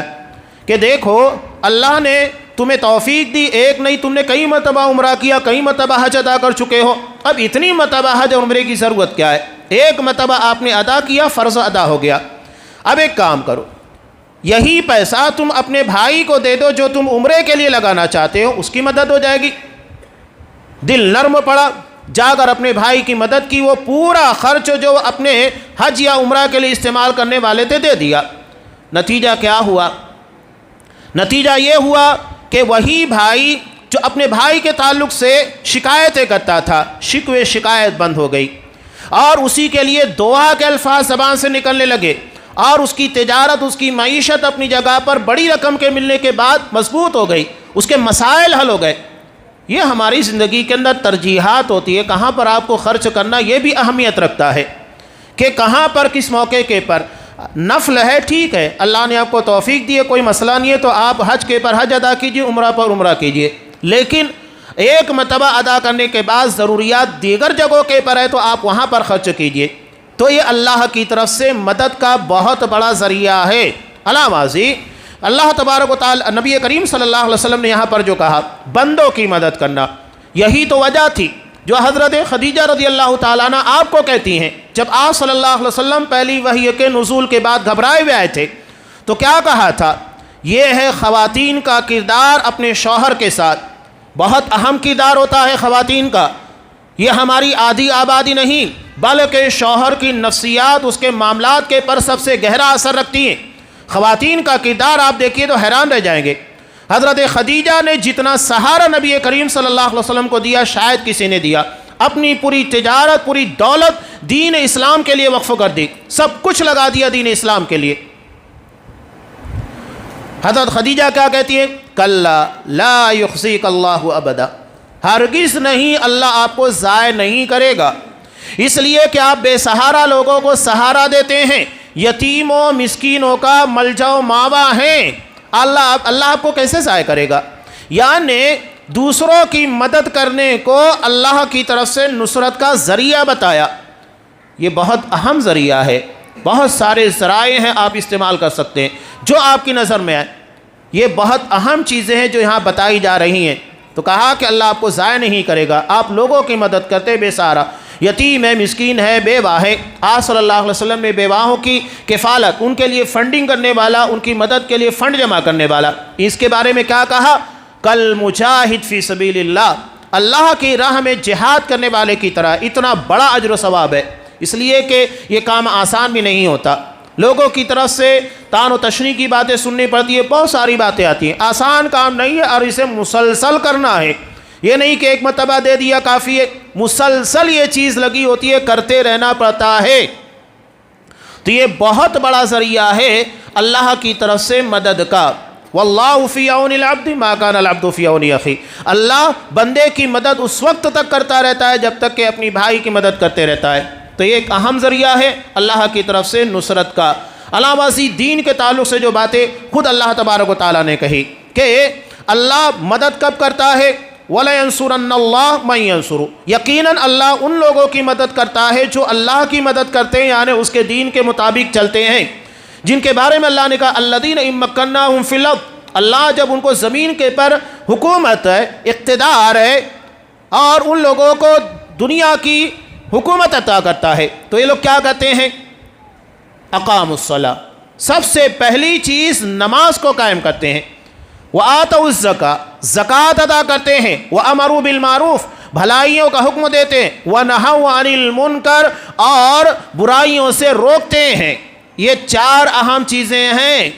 کہ دیکھو اللہ نے تمہیں توفیق دی، ایک نہیں تم نے کئی مرتبہ عمرہ کیا، کئی مرتبہ حج ادا کر چکے ہو، اب اتنی مرتبہ حج عمرے کی ضرورت کیا ہے؟ ایک مرتبہ آپ نے ادا کیا، فرض ادا ہو گیا۔ اب ایک کام کرو، یہی پیسہ تم اپنے بھائی کو دے دو جو تم عمرے کے لیے لگانا چاہتے ہو، اس کی مدد ہو جائے گی۔ دل نرم پڑا، جا کر اپنے بھائی کی مدد کی، وہ پورا خرچ جو اپنے حج یا عمرہ کے لیے استعمال کرنے والے تھے دے دیا۔ نتیجہ کیا ہوا؟ نتیجہ یہ ہوا کہ وہی بھائی جو اپنے بھائی کے تعلق سے شکایتیں کرتا تھا، شکوے شکایت بند ہو گئی، اور اسی کے لیے دعا کے الفاظ زبان سے نکلنے لگے، اور اس کی تجارت، اس کی معیشت اپنی جگہ پر بڑی رقم کے ملنے کے بعد مضبوط ہو گئی، اس کے مسائل حل ہو گئے۔ یہ ہماری زندگی کے اندر ترجیحات ہوتی ہے، کہاں پر آپ کو خرچ کرنا، یہ بھی اہمیت رکھتا ہے کہ کہاں پر کس موقع کے پر۔ نفل ہے، ٹھیک ہے، اللہ نے آپ کو توفیق دی ہے، کوئی مسئلہ نہیں ہے، تو آپ حج کے پر حج ادا کیجئے، عمرہ پر عمرہ کیجئے، لیکن ایک مرتبہ ادا کرنے کے بعد ضروریات دیگر جگہوں کے پر ہے تو آپ وہاں پر خرچ کیجئے۔ تو یہ اللہ کی طرف سے مدد کا بہت بڑا ذریعہ ہے۔ علامازی اللہ تبارک و تعالی، نبی کریم صلی اللہ علیہ وسلم نے یہاں پر جو کہا بندوں کی مدد کرنا، یہی تو وجہ تھی جو حضرت خدیجہ رضی اللہ تعالیٰ عنہ آپ کو کہتی ہیں۔ جب آپ صلی اللہ علیہ وسلم پہلی وحی کے نزول کے بعد گھبرائے ہوئے آئے تھے تو کیا کہا تھا؟ یہ ہے خواتین کا کردار اپنے شوہر کے ساتھ، بہت اہم کردار ہوتا ہے خواتین کا۔ یہ ہماری آدھی آبادی نہیں بلکہ شوہر کی نفسیات، اس کے معاملات کے پر سب سے گہرا اثر رکھتی ہیں۔ خواتین کا کردار آپ دیکھیے تو حیران رہ جائیں گے۔ حضرت خدیجہ نے جتنا سہارا نبی کریم صلی اللہ علیہ وسلم کو دیا شاید کسی نے دیا، اپنی پوری تجارت، پوری دولت دین اسلام کے لیے وقف کر دی، سب کچھ لگا دیا دین اسلام کے لیے۔ حضرت خدیجہ کیا کہتی ہے؟ کلا لا یخزیک اللہ ابدا، ہرگز نہیں، اللہ آپ کو ضائع نہیں کرے گا، اس لیے کہ آپ بے سہارا لوگوں کو سہارا دیتے ہیں، یتیموں مسکینوں کا ملجا و ماوا ہیں، اللہ آپ کو کیسے ضائع کرے گا؟ یعنی دوسروں کی مدد کرنے کو اللہ کی طرف سے نصرت کا ذریعہ بتایا۔ یہ بہت اہم ذریعہ ہے، بہت سارے ذرائع ہیں آپ استعمال کر سکتے ہیں جو آپ کی نظر میں آئے، یہ بہت اہم چیزیں ہیں جو یہاں بتائی جا رہی ہیں۔ تو کہا کہ اللہ آپ کو ضائع نہیں کرے گا، آپ لوگوں کی مدد کرتے، بے سہارا، یتیم ہے، مسکین ہے، بیوہ ہے۔ آپ صلی اللہ علیہ وسلم نے بیواہوں کی کفالت، ان کے لیے فنڈنگ کرنے والا، ان کی مدد کے لیے فنڈ جمع کرنے والا، اس کے بارے میں کیا کہا؟ کل مجاہد فی سبیل اللہ، اللہ کی راہ میں جہاد کرنے والے کی طرح، اتنا بڑا اجر و ثواب ہے، اس لیے کہ یہ کام آسان بھی نہیں ہوتا، لوگوں کی طرف سے تان و تشریح کی باتیں سننی پڑتی ہے، بہت ساری باتیں آتی ہیں، آسان کام نہیں ہے، اور اسے مسلسل کرنا ہے، یہ نہیں کہ ایک مرتبہ دے دیا کافی ہے، مسلسل یہ چیز لگی ہوتی ہے، کرتے رہنا پڑتا ہے۔ تو یہ بہت بڑا ذریعہ ہے اللہ کی طرف سے مدد کا۔ واللہ فی عون العبد ما کان العبد فی عون اخی، اللہ بندے کی مدد اس وقت تک کرتا رہتا ہے جب تک کہ اپنی بھائی کی مدد کرتے رہتا ہے۔ تو یہ ایک اہم ذریعہ ہے اللہ کی طرف سے نصرت کا۔ علاوہ دین کے تعلق سے جو باتیں خود اللہ تبارک و تعالیٰ نے کہی کہ اللہ مدد کب کرتا ہے؟ وَلَيَنْصُرَنَّ اللَّهُ مَن يَنْصُرُ، یقیناً اللہ ان لوگوں کی مدد کرتا ہے جو اللہ کی مدد کرتے ہیں، یعنی اس کے دین کے مطابق چلتے ہیں، جن کے بارے میں اللہ نے کہا الَّذِينَ إِن مَّكَّنَّاهُمْ فِي الْأَرْضِ، اللہ جب ان کو زمین کے پر حکومت ہے، اقتدار ہے، اور ان لوگوں کو دنیا کی حکومت عطا کرتا ہے، تو یہ لوگ کیا کہتے ہیں؟ اقاموا الصلاۃ، سب سے پہلی چیز نماز کو قائم کرتے ہیں، وآتوا الزکاۃ، زکوٰۃ ادا کرتے ہیں، وامروا بالمعروف، بھلائیوں کا حکم دیتے ہیں، ونہوا عن المنکر، اور برائیوں سے روکتے ہیں۔ یہ چار اہم چیزیں ہیں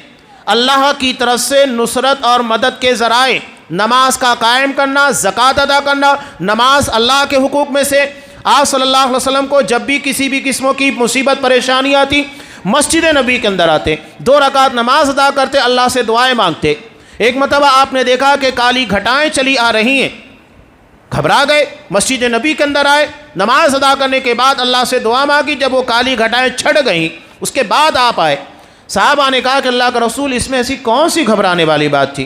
اللہ کی طرف سے نصرت اور مدد کے ذرائع، نماز کا قائم کرنا، زکوٰۃ ادا کرنا۔ نماز اللہ کے حقوق میں سے، آپ صلی اللہ علیہ وسلم کو جب بھی کسی بھی قسم کی مصیبت پریشانی آتی، مسجد نبی کے اندر آتے، 2 رکعت نماز ادا کرتے، اللہ سے دعائیں مانگتے۔ ایک مرتبہ آپ نے دیکھا کہ کالی گھٹائیں چلی آ رہی ہیں، گھبرا گئے، مسجد نبی کے اندر آئے، نماز ادا کرنے کے بعد اللہ سے دعا مانگی، جب وہ کالی گھٹائیں چھٹ گئیں اس کے بعد آپ آئے۔ صحابہ نے کہا کہ اللہ کا رسول، اس میں ایسی کون سی گھبرانے والی بات تھی؟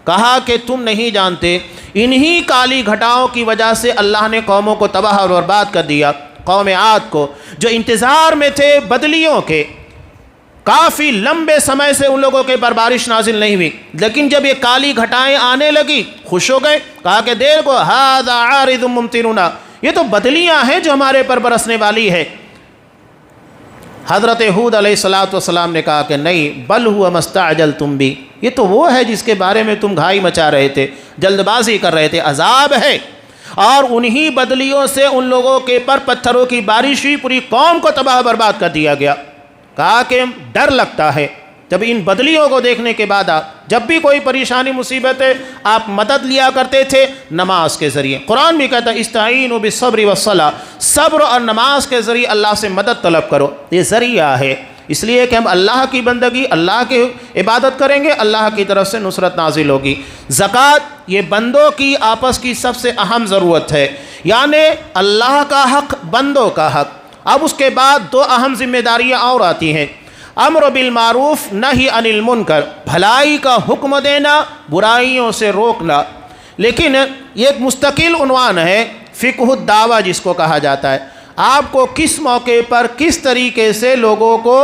کہا کہ تم نہیں جانتے، انہی کالی گھٹاؤں کی وجہ سے اللہ نے قوموں کو تباہ اور برباد کر دیا۔ قوم عاد کو جو انتظار میں تھے بدلیوں کے، کافی لمبے سمے سے ان لوگوں کے پر بارش نازل نہیں ہوئی، لیکن جب یہ کالی گھٹائیں آنے لگی خوش ہو گئے، کہا کہ دیر کو ھذا عارض ممطرنا، یہ تو بدلیاں ہیں جو ہمارے پر برسنے والی ہے۔ حضرت ہود علیہ السلام نے کہا کہ نہیں، بل ہوا مستعجلتم بھی، یہ تو وہ ہے جس کے بارے میں تم گھائی مچا رہے تھے، جلد بازی کر رہے تھے، عذاب ہے، اور انہی بدلیوں سے ان لوگوں کے پر پتھروں کی بارش ہوئی، پوری قوم کو تباہ برباد کر دیا گیا۔ کہا کہ ڈر لگتا ہے جب ان بدلیوں کو دیکھنے کے بعد جب بھی کوئی پریشانی مصیبت ہے آپ مدد لیا کرتے تھے نماز کے ذریعے۔ قرآن بھی کہتا ہے استعینوا بالصبر والصلاۃ، صبر اور نماز کے ذریعے اللہ سے مدد طلب کرو۔ یہ ذریعہ ہے اس لیے کہ ہم اللہ کی بندگی، اللہ کی عبادت کریں گے، اللہ کی طرف سے نصرت نازل ہوگی۔ زکوٰۃ یہ بندوں کی آپس کی سب سے اہم ضرورت ہے، یعنی اللہ کا حق، بندوں کا حق۔ اب اس کے بعد دو اہم ذمہ داریاں اور آتی ہیں، امر بالمعروف نہی عن المنکر، بھلائی کا حکم دینا، برائیوں سے روکنا۔ لیکن یہ ایک مستقل عنوان ہے، فقہ الدعوہ جس کو کہا جاتا ہے، آپ کو کس موقع پر کس طریقے سے لوگوں کو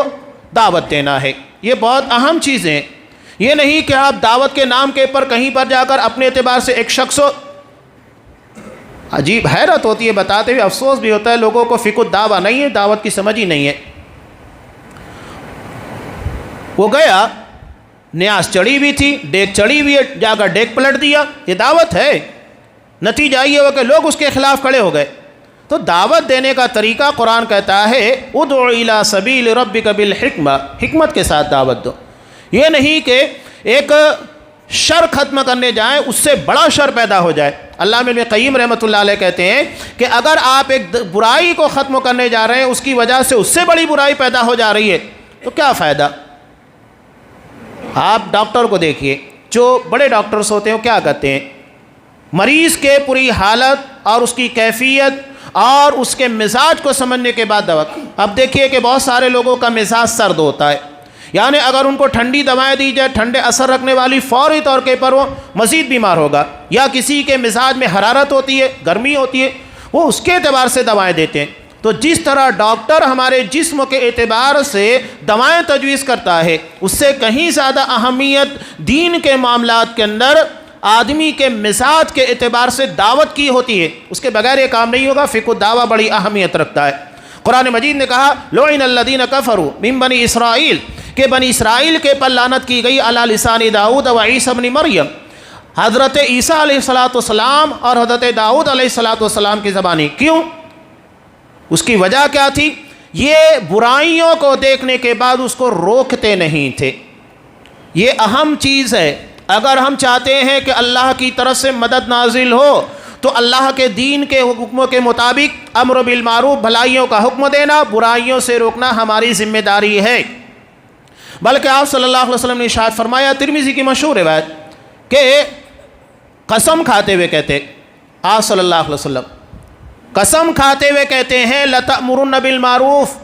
دعوت دینا ہے، یہ بہت اہم چیزیں ہیں۔ یہ نہیں کہ آپ دعوت کے نام کے پر کہیں پر جا کر اپنے اعتبار سے ایک شخص ہو، عجیب حیرت ہوتی ہے بتاتے ہوئے، افسوس بھی ہوتا ہے لوگوں کو فقہ الدعوہ نہیں ہے، دعوت کی سمجھ ہی نہیں ہے۔ وہ گیا، نیاز چڑھی ہوئی تھی، ڈیک چڑھی ہوئی ہے، جا کر ڈیک پلٹ دیا، یہ دعوت ہے؟ نتیجہ یہ ہوا کہ لوگ اس کے خلاف کھڑے ہو گئے۔ تو دعوت دینے کا طریقہ قرآن کہتا ہے ادع الی سبیل ربک بالحکمہ، حکمت کے ساتھ دعوت دو۔ یہ نہیں کہ ایک شر ختم کرنے جائیں، اس سے بڑا شر پیدا ہو جائے۔ علامہ ابن قیم رحمۃ اللہ علیہ کہتے ہیں کہ اگر آپ ایک برائی کو ختم کرنے جا رہے ہیں، اس کی وجہ سے اس سے بڑی برائی پیدا ہو جا رہی ہے تو کیا فائدہ؟ آپ ڈاکٹر کو دیکھیے، جو بڑے ڈاکٹرز ہوتے ہیں وہ کیا کرتے ہیں، مریض کے پوری حالت اور اس کی کیفیت اور اس کے مزاج کو سمجھنے کے بعد دوا۔ اب دیکھیے کہ بہت سارے لوگوں کا مزاج سرد ہوتا ہے، یعنی اگر ان کو ٹھنڈی دوائیں دی جائے، ٹھنڈے اثر رکھنے والی، فوری طور کے پر وہ مزید بیمار ہوگا۔ یا کسی کے مزاج میں حرارت ہوتی ہے، گرمی ہوتی ہے، وہ اس کے اعتبار سے دوائیں دیتے ہیں۔ تو جس طرح ڈاکٹر ہمارے جسم کے اعتبار سے دوائیں تجویز کرتا ہے، اس سے کہیں زیادہ اہمیت دین کے معاملات کے اندر آدمی کے مزاج کے اعتبار سے دعوت کی ہوتی ہے، اس کے بغیر یہ کام نہیں ہوگا۔ فقہ الدعوہ بڑی اہمیت رکھتا ہے۔ قرآن مجید نے کہا لعن الذین کفروا من بنی اسرائیل، کہ بنی اسرائیل کے پر لعنت کی گئی علی لسان داؤد و عیسی ابن مریم، حضرت عیسیٰ علیہ السلام اور حضرت داؤد علیہ السلام کی زبانی۔ کیوں؟ اس کی وجہ کیا تھی؟ یہ برائیوں کو دیکھنے کے بعد اس کو روکتے نہیں تھے۔ یہ اہم چیز ہے۔ اگر ہم چاہتے ہیں کہ اللہ کی طرف سے مدد نازل ہو تو اللہ کے دین کے حکموں کے مطابق امر بالمعروف، بھلائیوں کا حکم دینا، برائیوں سے روکنا ہماری ذمہ داری ہے۔ بلکہ آپ صلی اللہ علیہ وسلم نے ارشاد فرمایا، ترمذی کی مشہور روایت، کہ قسم کھاتے ہوئے کہتے آپ صلی اللہ علیہ وسلم قسم کھاتے ہوئے کہتے ہیں لَتَأْمُرُنَّ بِالْمَعْرُوفِ،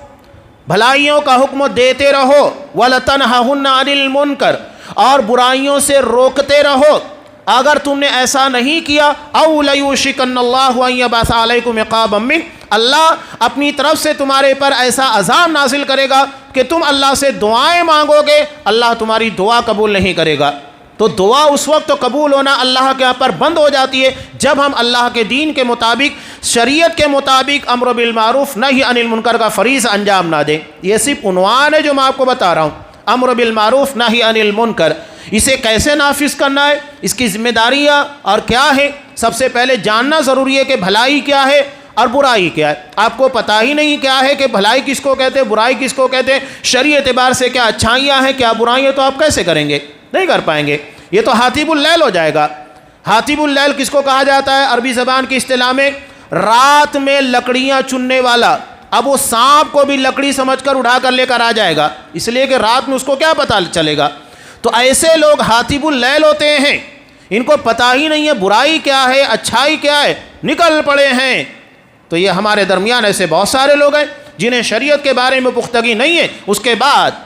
بھلائیوں کا حکم دیتے رہو، وَلَتَنْهَوْنَ عَنِ الْمُنْكَرِ، اور برائیوں سے روکتے رہو۔ اگر تم نے ایسا نہیں کیا، أَوْ لَيُوشِكَنَّ اللَّهُ أَن يَبْعَثَ عَلَيْكُمْ عِقَابًا مِّنْهُ، اللہ اپنی طرف سے تمہارے پر ایسا عذاب نازل کرے گا کہ تم اللہ سے دعائیں مانگو گے، اللہ تمہاری دعا قبول نہیں کرے گا۔ تو دعا اس وقت تو قبول ہونا اللہ کے یہاں پر بند ہو جاتی ہے جب ہم اللہ کے دین کے مطابق، شریعت کے مطابق امر بالمعروف نہی عن المنکر کا فریضہ انجام نہ دیں۔ یہ صرف عنوان ہے جو میں آپ کو بتا رہا ہوں، امر بالمعروف نہی عن المنکر۔ اسے کیسے نافذ کرنا ہے، اس کی ذمہ داریاں اور کیا ہے، سب سے پہلے جاننا ضروری ہے کہ بھلائی کیا ہے اور برائی کیا ہے۔ آپ کو پتہ ہی نہیں کیا ہے کہ بھلائی کس کو کہتے ہیں، برائی کس کو کہتے ہیں، شرعی اعتبار سے کیا اچھائیاں ہیں، کیا برائیاں، تو آپ کیسے کریں گے؟ نہیں کر پائیں گے، یہ تو حاتب اللیل ہو جائے گا۔ حاتب اللیل کس کو کہا جاتا ہے عربی زبان کی اصطلاح میں؟ رات میں لکڑیاں چننے والا۔ اب وہ سانپ کو بھی لکڑی سمجھ کر اٹھا کر لے کر آ جائے گا، اس لیے کہ رات میں اس کو کیا پتہ چلے گا۔ تو ایسے لوگ حاتب اللیل ہوتے ہیں، ان کو پتہ ہی نہیں ہے برائی کیا ہے، اچھائی کیا ہے، نکل پڑے ہیں۔ تو یہ ہمارے درمیان ایسے بہت سارے لوگ ہیں جنہیں شریعت کے بارے میں پختگی نہیں ہے، اس کے بعد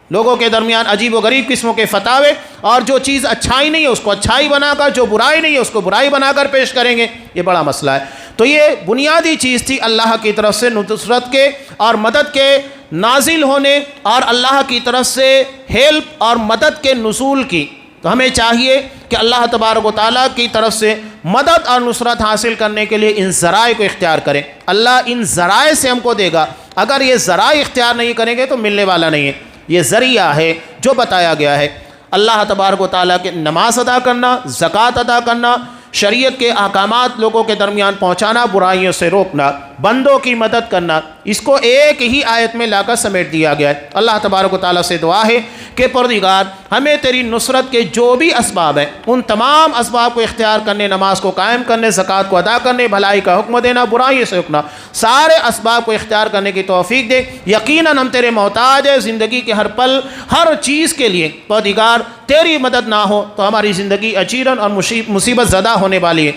لوگوں کے درمیان عجیب و غریب قسموں کے فتاوے، اور جو چیز اچھائی نہیں ہے اس کو اچھائی بنا کر، جو برائی نہیں ہے اس کو برائی بنا کر پیش کریں گے۔ یہ بڑا مسئلہ ہے۔ تو یہ بنیادی چیز تھی اللہ کی طرف سے نصرت کے اور مدد کے نازل ہونے، اور اللہ کی طرف سے ہیلپ اور مدد کے نزول کی۔ تو ہمیں چاہیے کہ اللہ تبارک و تعالیٰ کی طرف سے مدد اور نصرت حاصل کرنے کے لیے ان ذرائع کو اختیار کریں۔ اللہ ان ذرائع سے ہم کو دے گا، اگر یہ ذرائع اختیار نہیں کریں گے تو ملنے والا نہیں ہے۔ یہ ذریعہ ہے جو بتایا گیا ہے۔ اللہ تبارک و تعالیٰ کے نماز ادا کرنا، زکوٰۃ ادا کرنا، شریعت کے احکامات لوگوں کے درمیان پہنچانا، برائیوں سے روکنا، بندوں کی مدد کرنا، اس کو ایک ہی آیت میں لا کر سمیٹ دیا گیا ہے۔ اللہ تبارک و تعالیٰ سے دعا ہے کہ پروردگار ہمیں تیری نصرت کے جو بھی اسباب ہیں ان تمام اسباب کو اختیار کرنے، نماز کو قائم کرنے، زکوٰۃ کو ادا کرنے، بھلائی کا حکم دینا، برائیوں سے روکنا، سارے اسباب کو اختیار کرنے کی توفیق دے۔ یقیناً ہم تیرے محتاج ہیں، زندگی کے ہر پل ہر چیز کے لیے پروردگار تیری مدد نہ ہو تو ہماری زندگی اچیرن اور مصیبت زدہ ہونے والی ہے۔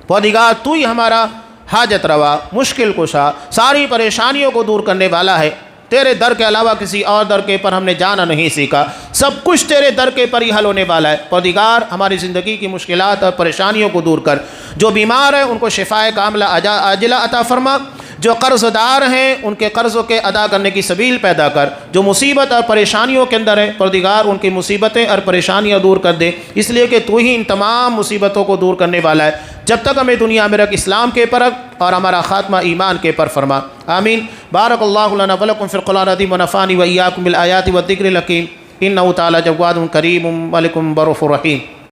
پروردگار تو ہی ہمارا حاجت روا، مشکل کشا، ساری پریشانیوں کو دور کرنے والا ہے۔ تیرے در کے علاوہ کسی اور در کے پر ہم نے جانا نہیں سیکھا، سب کچھ تیرے در کے پر ہی حل ہونے والا ہے۔ پروردگار ہماری زندگی کی مشکلات اور پریشانیوں کو دور کر، جو بیمار ہیں ان کو شفائے کاملہ عاجلہ عطا فرما، جو قرض دار ہیں ان کے قرضوں کے ادا کرنے کی سبیل پیدا کر، جو مصیبت اور پریشانیوں کے اندر ہے پروردگار ان کی مصیبتیں اور پریشانیاں دور کر دے، اس لیے کہ تو ہی ان تمام مصیبتوں کو دور کرنے والا ہے۔ جب تک ہمیں دنیا میں رکھ، اسلام کے پر رکھ اور ہمارا خاتمہ ایمان کے پر فرما، آمین۔ بارک اللہ لنا ولکم فی القرآن العظیم ونفعنی وإیاکم بالآیات والذکر الحکیم، انہ تعالی جواد کریم ملک برؤوف رحیم۔